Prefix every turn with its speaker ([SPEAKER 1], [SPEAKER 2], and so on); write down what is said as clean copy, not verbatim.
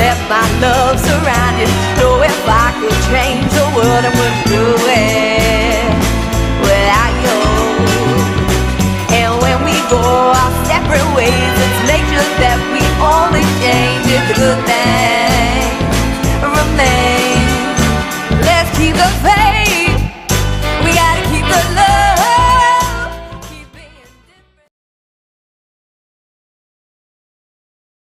[SPEAKER 1] let my love surround you. Know if I could change the world, I wouldn't do it without you. And when we go our separate ways, it's nature that we only change.